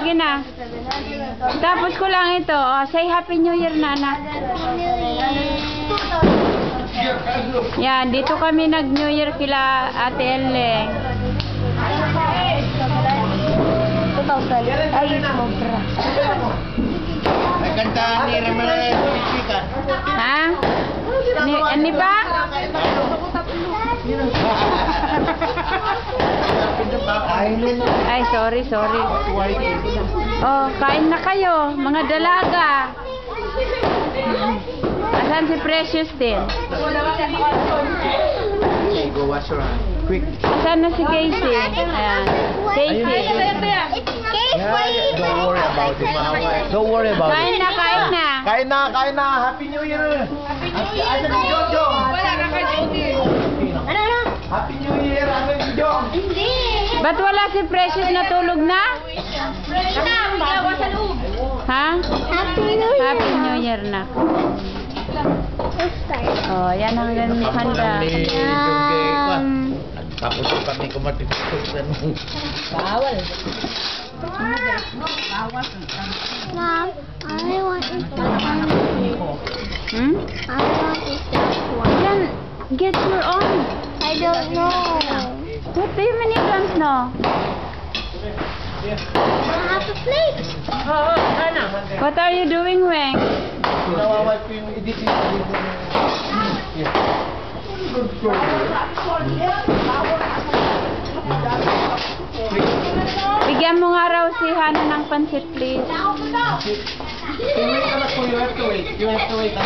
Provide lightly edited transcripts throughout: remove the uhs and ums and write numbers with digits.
sige na. Tapos ko lang ito. Oh, say Happy New Year, Nana. Yan, dito kami nag-New Year kila Ate Eleng. 2,000. Ay, sobra. Ay, kanta ni Ramala Pika. Ha? Ani ba? Ay, sorry. Oh, kain na kayo, mga dalaga. Asan si Precious din? Okay, go wash your hands. Quick. Asan na si Casey? Ayan. Casey. Don't worry about it. Don't worry about Kain it. na. Kain na. Happy New Year. Happy New Year. Jojo. Wala ka ka, Jody. Ano? Happy New Year. Ano yung Jojo? Hindi. Ba't wala si Precious natulog na? Magawa sa loob. Ha? Happy New Year. Happy New Year na. Oh, yan ang handa. Tapos kami kumatipos sa Bawal. Mom, I want to Hmm? I want to start one. Yan, get your own. I don't know. What do you mean you don't know? I have to play. What are you doing, Weng? Nawawal ko yung editing. Bigyan mo nga raw si Hana ng pansit, please. You have to wait.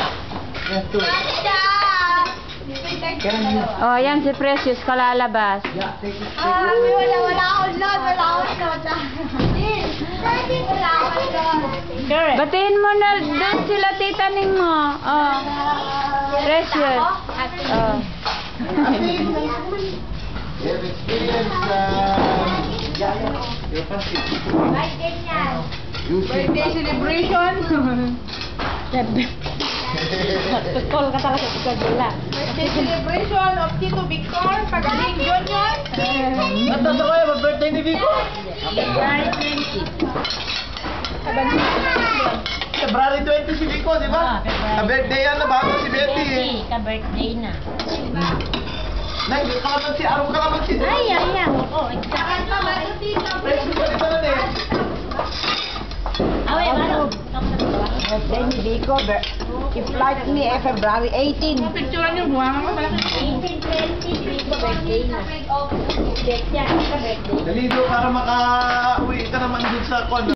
Oh, yan si Precious, kalalabas. Yeah, take it. Wala akong load. Batiin mo na doon sila titaning mo. Oh, Precious. Oh. You have experience, your passion. Birthday celebration. Tol ka talaga sa kabila. Birthday celebration of Tito Victor, Pagaling Junior. Nandito kayo, mag-birthday ni Vico? February 20 si Vico, di ba? Ka-birthday yan na bago si Betty eh. Ka-birthday na. Nay, kalamansi, araw kalamansi. Ay. Oo, exactly. Precious pa dito nun eh. Birthday ni Vico, i-flight ni February 18. Picture niyo, buwangan ko pala. 18-20, birthday na. Birthday yan, ka-birthday. Dalido para maka-uwi ka naman dun sa kon.